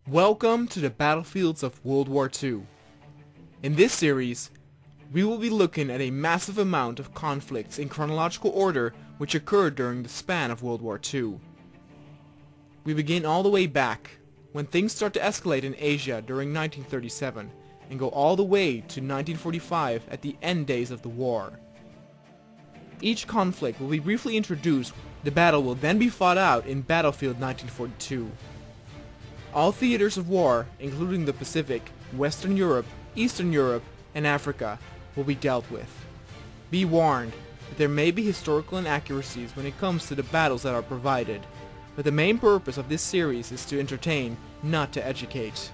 Welcome to the battlefields of World War II. In this series, we will be looking at a massive amount of conflicts in chronological order which occurred during the span of World War II. We begin all the way back, when things start to escalate in Asia during 1937, and go all the way to 1945 at the end days of the war. Each conflict will be briefly introduced, the battle will then be fought out in Battlefield 1942. All theaters of war, including the Pacific, Western Europe, Eastern Europe, and Africa, will be dealt with. Be warned that there may be historical inaccuracies when it comes to the battles that are provided, but the main purpose of this series is to entertain, not to educate.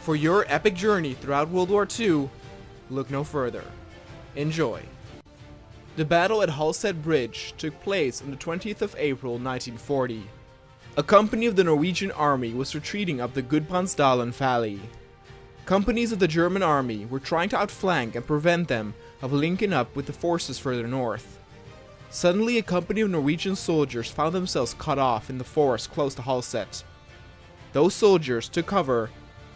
For your epic journey throughout World War II, look no further. Enjoy. The battle at Halstead Bridge took place on the 20th of April 1940. A company of the Norwegian army was retreating up the Gudbrandsdalen Valley. Companies of the German army were trying to outflank and prevent them of linking up with the forces further north. Suddenly, a company of Norwegian soldiers found themselves cut off in the forest close to Halstead. Those soldiers took cover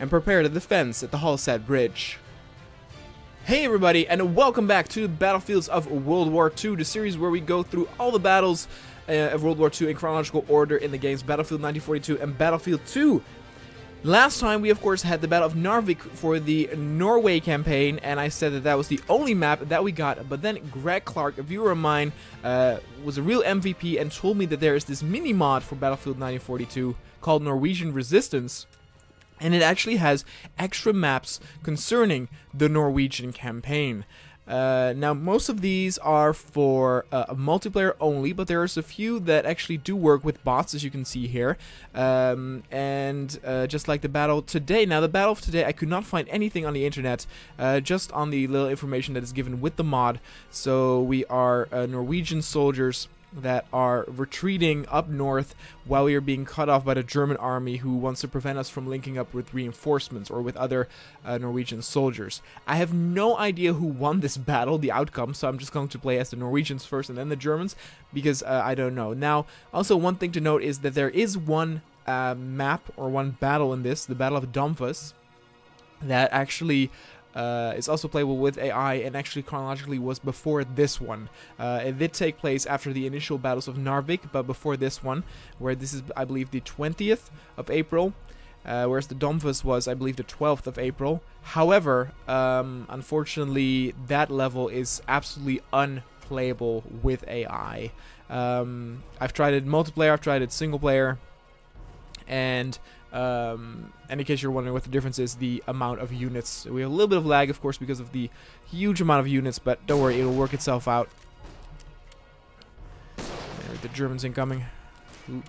and prepared a defense at the Halstead Bridge. Hey everybody, and welcome back to the Battlefields of World War II, the series where we go through all the battles of World War II in chronological order in the games Battlefield 1942 and Battlefield 2. Last time we of course had the Battle of Narvik for the Norway campaign, and I said that that was the only map that we got, but then Greg Clark, a viewer of mine, was a real MVP and told me that there is this mini mod for Battlefield 1942 called Norwegian Resistance, and it actually has extra maps concerning the Norwegian campaign. Now, most of these are for multiplayer only, but there's a few that actually do work with bots, as you can see here. Just like the battle today. Now, the battle of today, I could not find anything on the internet, just on the little information that is given with the mod. So we are Norwegian soldiers that are retreating up north while we are being cut off by the German army, who wants to prevent us from linking up with reinforcements or with other Norwegian soldiers. I have no idea who won this battle, the outcome, so I'm just going to play as the Norwegians first and then the Germans, because I don't know. Now, also one thing to note is that there is one map or one battle in this, the Battle of Domfus, that actually is also playable with AI, and actually chronologically was before this one. It did take place after the initial battles of Narvik, but before this one, where this is, I believe, the 20th of April, whereas the Domfus was, I believe, the 12th of April. However, unfortunately, that level is absolutely unplayable with AI. I've tried it multiplayer, I've tried it single player, and in case you're wondering what the difference is, the amount of units. We have a little bit of lag, of course, because of the huge amount of units, but don't worry, it'll work itself out. There, the Germans incoming. Ooh.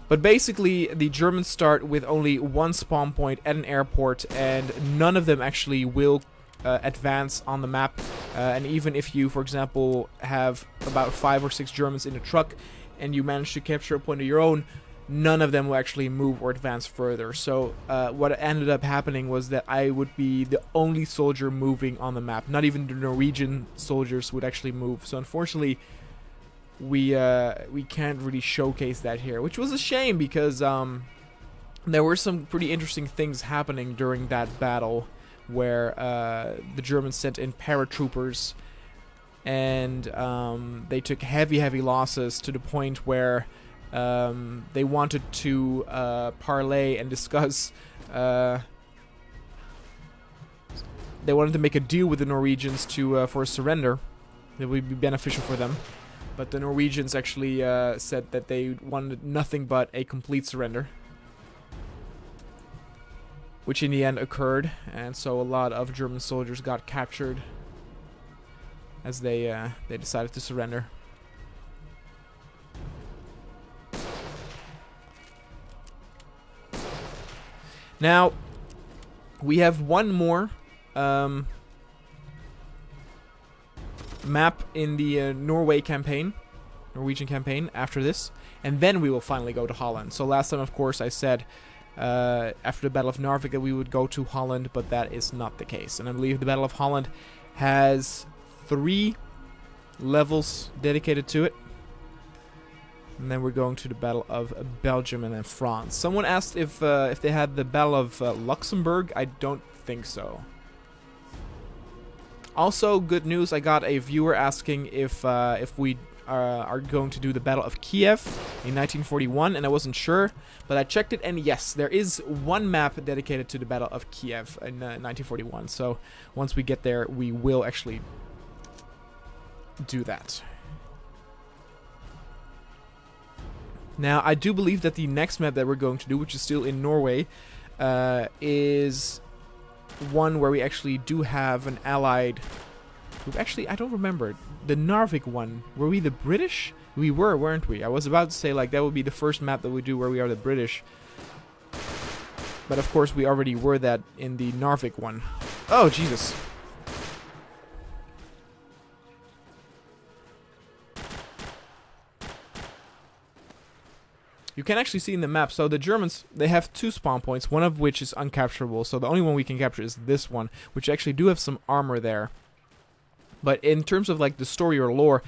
But basically, the Germans start with only one spawn point at an airport, and none of them actually will advance on the map. And even if you, for example, have about 5 or 6 Germans in a truck, and you manage to capture a point of your own, none of them will actually move or advance further. So what ended up happening was that I would be the only soldier moving on the map. Not even the Norwegian soldiers would actually move. So unfortunately, we can't really showcase that here, which was a shame, because there were some pretty interesting things happening during that battle, where the Germans sent in paratroopers, and they took heavy losses, to the point where they wanted to parlay and discuss. They wanted to make a deal with the Norwegians for a surrender that would be beneficial for them, but the Norwegians actually said that they wanted nothing but a complete surrender, which in the end occurred, and so a lot of German soldiers got captured as they decided to surrender. Now, we have one more map in the Norwegian campaign after this, and then we will finally go to Holland. So last time, of course, I said after the Battle of Narvik that we would go to Holland, but that is not the case. And I believe the Battle of Holland has 3 levels dedicated to it. And then we're going to the Battle of Belgium and then France. Someone asked if they had the Battle of Luxembourg. I don't think so. Also, good news, I got a viewer asking if we are going to do the Battle of Kiev in 1941, and I wasn't sure, but I checked it, and yes, there is one map dedicated to the Battle of Kiev in 1941. So once we get there, we will actually do that. Now, I do believe that the next map that we're going to do, which is still in Norway, is one where we actually do have an allied group. Actually, I don't remember. The Narvik one. Were we the British? We were, weren't we? I was about to say, like, that would be the first map that we do where we are the British. But, of course, we already were that in the Narvik one. Oh, Jesus. You can actually see in the map, so the Germans, they have 2 spawn points, one of which is uncapturable, so the only one we can capture is this one, which actually do have some armor there. But in terms of like the story or lore,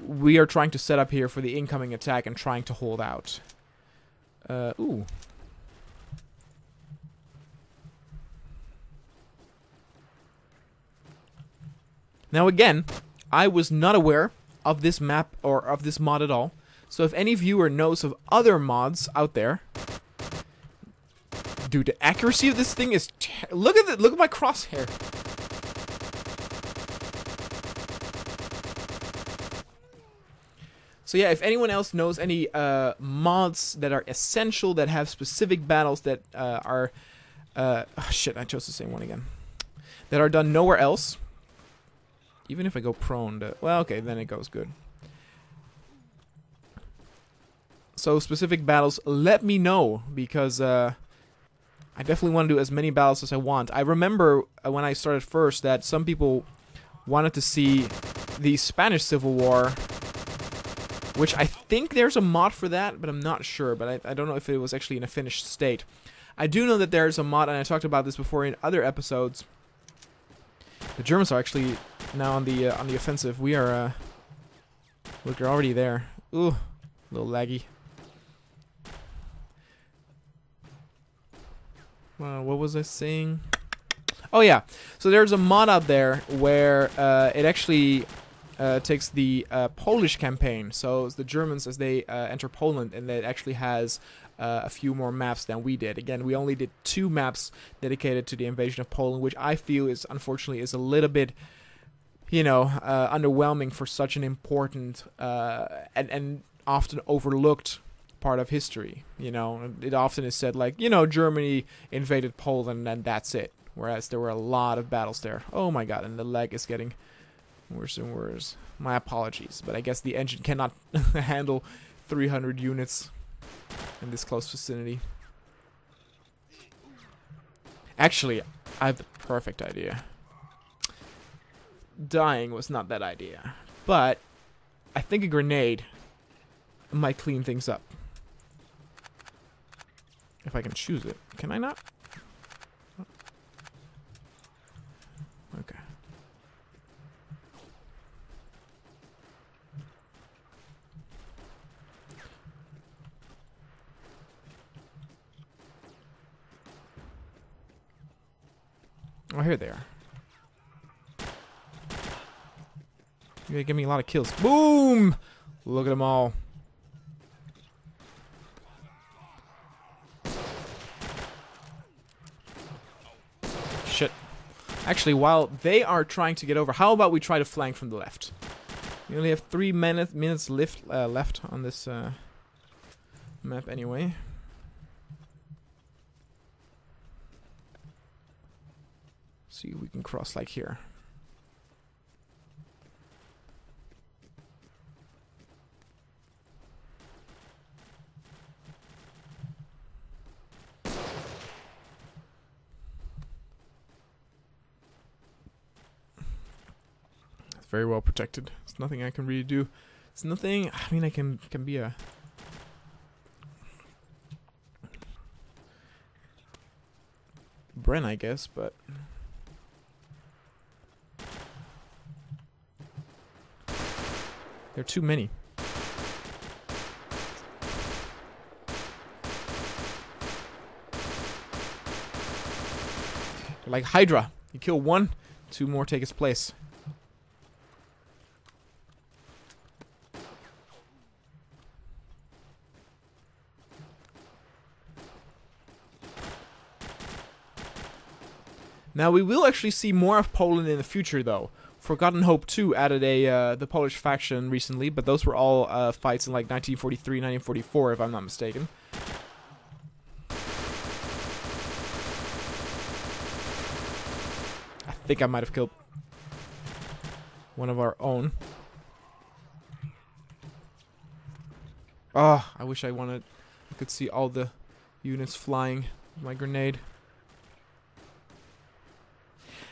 we are trying to set up here for the incoming attack and trying to hold out. Ooh. Now again, I was not aware of this map or of this mod at all. So if any viewer knows of other mods out there, dude, the accuracy of this thing is look at my crosshair. So yeah, if anyone else knows any mods that are essential, that have specific battles that are oh shit, I chose the same one again. That are done nowhere else. Even if I go prone, well, okay, then it goes good. So specific battles, let me know, because I definitely want to do as many battles as I want. I remember when I started first that some people wanted to see the Spanish Civil War, which I think there's a mod for that, but I'm not sure. But I don't know if it was actually in a finished state. I do know that there's a mod, and I talked about this before in other episodes. The Germans are actually now on the offensive. We are look, they're already there. Ooh, a little laggy. What was I saying? Oh yeah, so there's a mod out there where it actually takes the Polish campaign. So it's the Germans as they enter Poland, and it actually has a few more maps than we did. Again, we only did 2 maps dedicated to the invasion of Poland, which I feel is unfortunately is a little bit, you know, underwhelming for such an important and often overlooked part of history. You know, it often is said like, you know, Germany invaded Poland and that's it, whereas there were a lot of battles there. Oh my god, and the lag is getting worse and worse. My apologies, but I guess the engine cannot handle 300 units in this close vicinity. Actually, I have the perfect idea. Dying was not that idea, but I think a grenade might clean things up. If I can choose it. Can I not? Okay. Oh, here they are. You're gonna give me a lot of kills. Boom! Look at them all. Shit. Actually, while they are trying to get over, how about we try to flank from the left? We only have 3 minutes left on this map anyway. See if we can cross like here. Very well protected. There's nothing I can really do. It's nothing. I mean, I can be a Bren, I guess, but there are too many. Like Hydra. You kill one, two more take its place. Now we will actually see more of Poland in the future, though. Forgotten Hope 2 added the Polish faction recently, but those were all fights in like 1943, 1944, if I'm not mistaken. I think I might have killed one of our own. Oh, I wish I could see all the units flying with my grenade.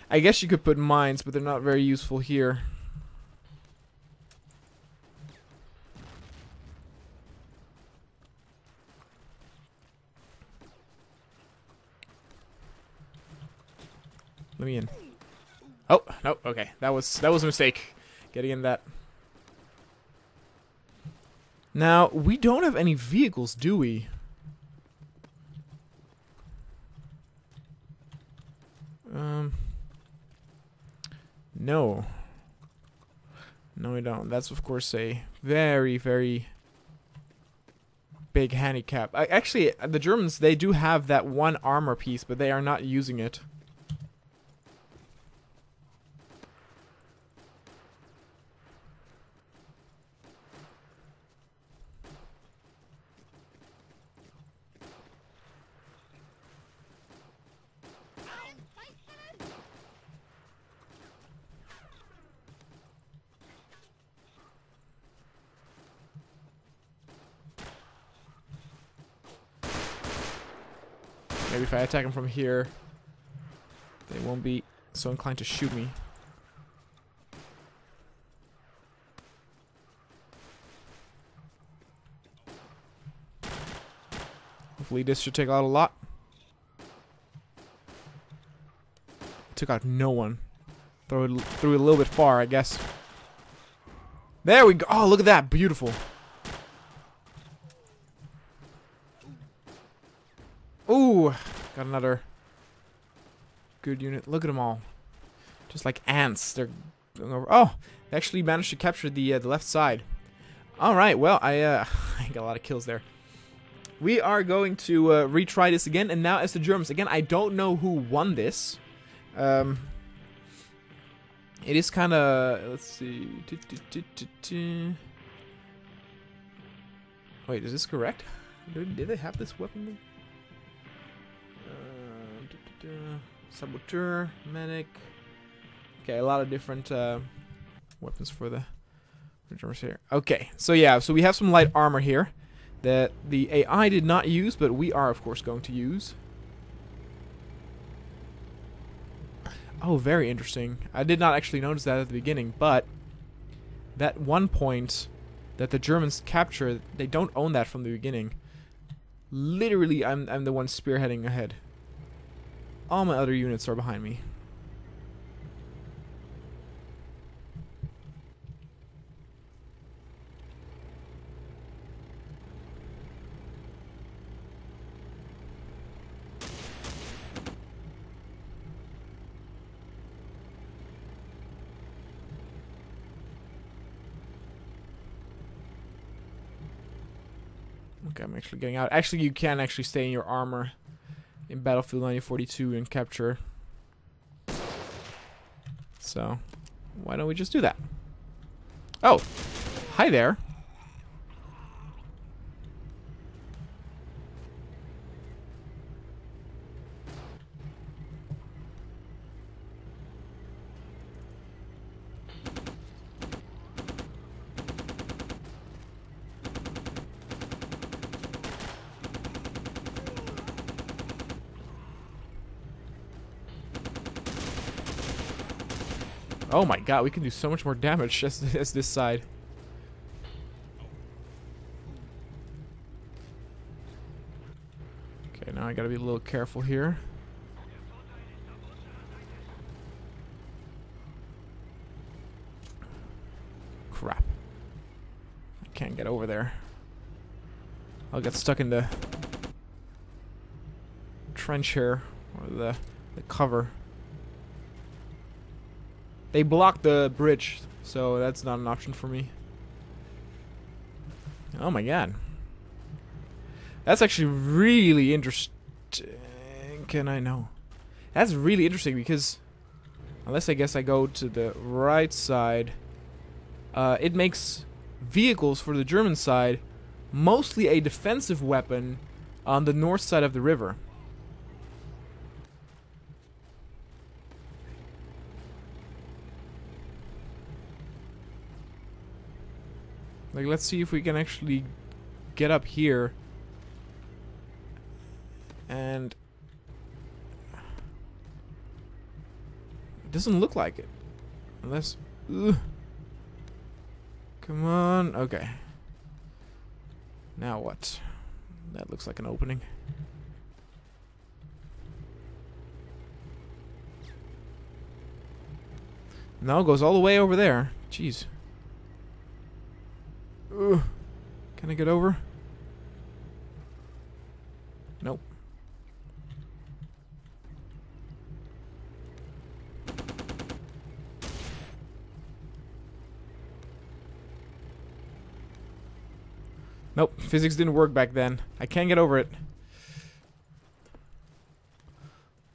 I guess you could put mines, but they're not very useful here. Let me in. Oh, no, okay. That was a mistake. Getting in that. Now, we don't have any vehicles, do we? No. No, we don't. That's, of course, a very, very big handicap. Actually, the Germans, they do have that one armor piece, but they are not using it. Maybe if I attack them from here, they won't be so inclined to shoot me. Hopefully this should take out a lot. Took out no one. Threw it a little bit far, I guess. There we go. Oh, look at that. Beautiful. Ooh, got another good unit. Look at them all, just like ants. They're going over. Oh, they actually managed to capture the left side. All right, well, I got a lot of kills there. We are going to retry this again, and now as the Germans. Again, I don't know who won this. It is kind of. Let's see. Wait, is this correct? Did they have this weapon? Saboteur, medic. Okay, a lot of different weapons for the Germans here. Okay, so yeah, so we have some light armor here that the AI did not use, but we are of course going to use. Oh, very interesting. I did not actually notice that at the beginning, but that one point that the Germans capture, they don't own that from the beginning. Literally, I'm the one spearheading ahead. All my other units are behind me. Okay, I'm actually getting out. Actually, you can actually stay in your armor in Battlefield 1942 and capture. So, why don't we just do that? Oh, hi there. Oh my god, we can do so much more damage as this side. Okay, now I gotta be a little careful here. Crap. I can't get over there. I'll get stuck in the trench here, or the cover. They block the bridge, so that's not an option for me. Oh my god. That's actually really interesting. Can I know? That's really interesting because, unless I guess I go to the right side, it makes vehicles for the German side mostly a defensive weapon on the north side of the river. Like, let's see if we can actually get up here. And it doesn't look like it. Unless... Ugh. Come on. Okay. Now what? That looks like an opening. No, it goes all the way over there. Jeez. Ugh. Can I get over? Nope. Nope, physics didn't work back then. I can't get over it.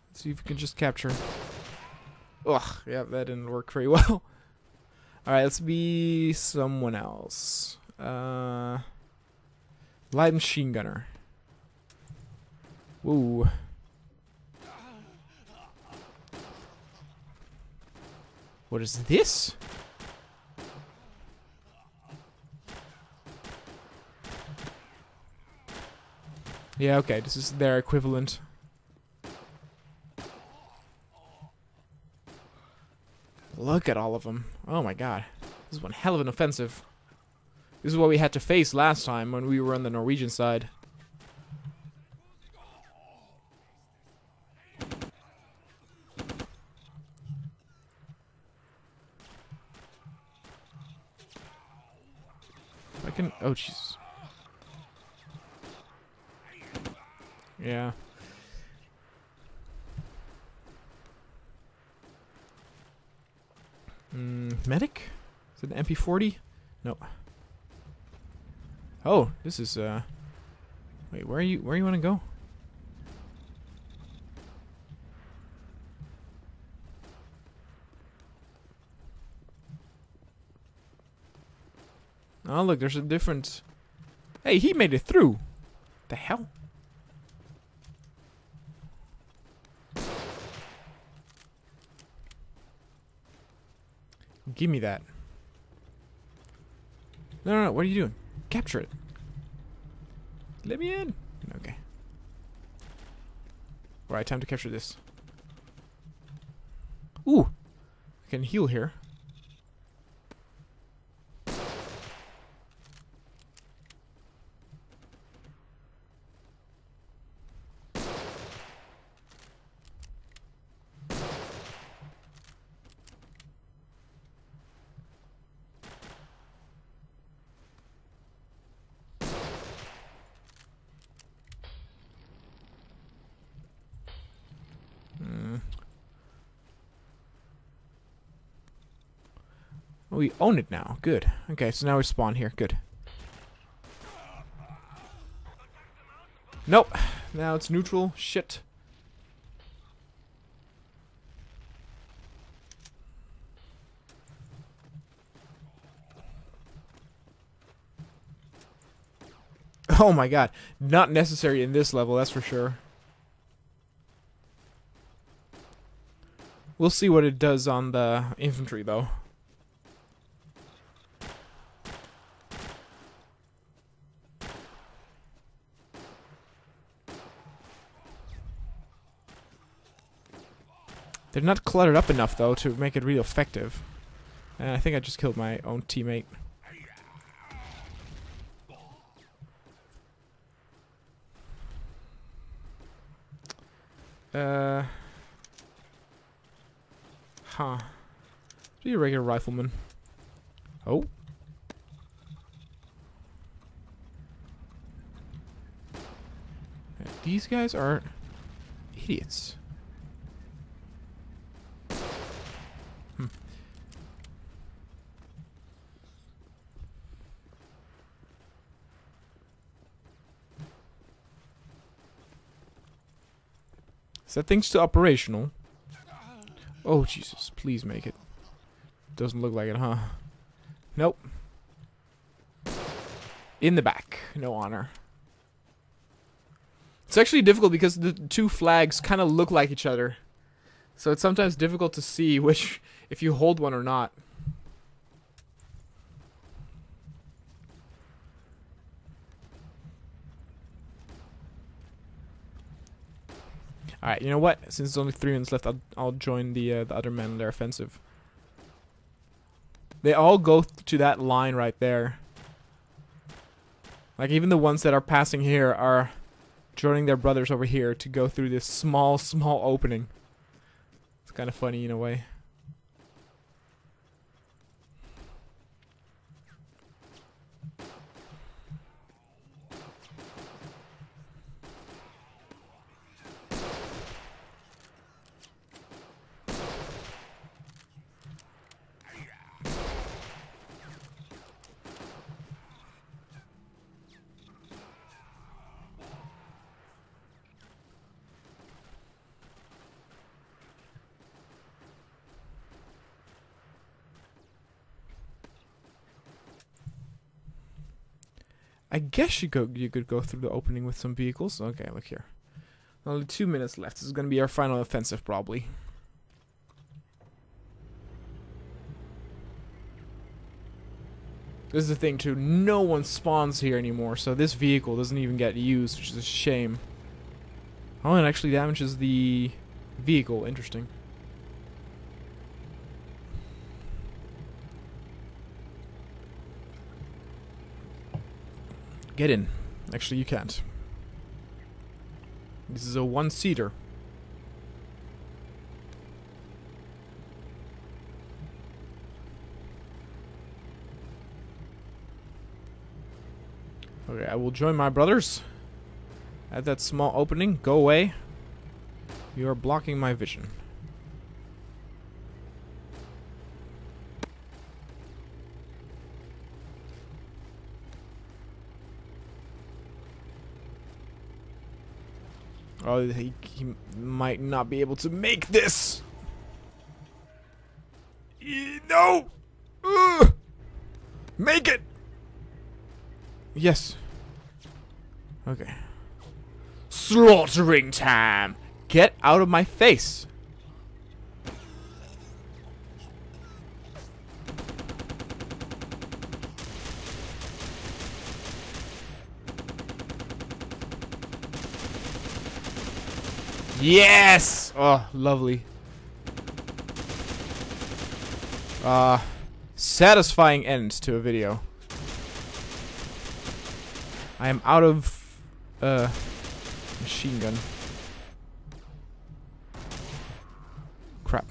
Let's see if we can just capture. Ugh, yeah, that didn't work very well. Alright, let's be someone else. Light machine gunner. Woo. What is this? Yeah, okay, this is their equivalent. Look at all of them. Oh my god. This is one hell of an offensive. This is what we had to face last time when we were on the Norwegian side. I can... Oh, jeez. Yeah. Medic? Is it an MP40? No. Oh, this is wait, where you want to go? Oh, look, there's a different... Hey, he made it through. The hell? Give me that. No, no, no, what are you doing? Capture it. Let me in. Okay. Alright, time to capture this. Ooh! I can heal here. We own it now. Good. Okay, so now we spawn here. Good. Nope. Now it's neutral. Shit. Oh my god. Not necessary in this level, that's for sure. We'll see what it does on the infantry, though. They're not cluttered up enough, though, to make it really effective. And I think I just killed my own teammate. Huh. Be a regular rifleman. Oh. These guys are idiots. Is that thing still operational? Oh, Jesus. Please make it. Doesn't look like it, huh? Nope. In the back. No honor. It's actually difficult because the two flags kind of look like each other. So it's sometimes difficult to see which, if you hold one or not. Alright, you know what? Since there's only 3 minutes left, I'll join the other men in their offensive. They all go to that line right there. Like, even the ones that are passing here are joining their brothers over here to go through this small opening. It's kind of funny in a way. I guess you could go through the opening with some vehicles. Okay, look here. Only 2 minutes left. This is going to be our final offensive, probably. This is the thing, too. No one spawns here anymore, so this vehicle doesn't even get used, which is a shame. Oh, it actually damages the vehicle. Interesting. Get in. Actually, you can't. This is a one-seater. Okay, I will join my brothers at that small opening. Go away. You are blocking my vision. Oh, he might not be able to make this. No! Make it! Yes. Okay. Slaughtering time! Get out of my face! Yes! Oh, lovely. Satisfying end to a video. I am out of machine gun. Crap.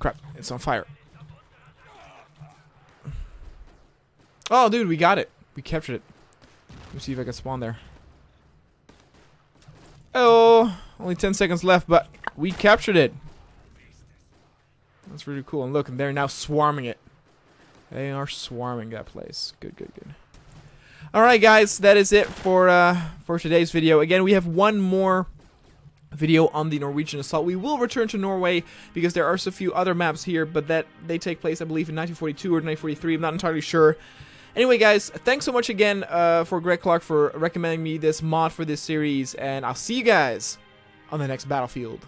Crap, it's on fire. Oh, dude, we got it. We captured it. Let me see if I can spawn there. Oh, only 10 seconds left, but we captured it. That's really cool. And look, they're now swarming it. They are swarming that place. Good, good, good. Alright, guys, that is it for today's video. Again, we have one more video on the Norwegian assault. We will return to Norway because there are so few other maps here, but that they take place, I believe, in 1942 or 1943. I'm not entirely sure. Anyway, guys, thanks so much again for Greg Clark for recommending me this mod for this series, and I'll see you guys on the next battlefield.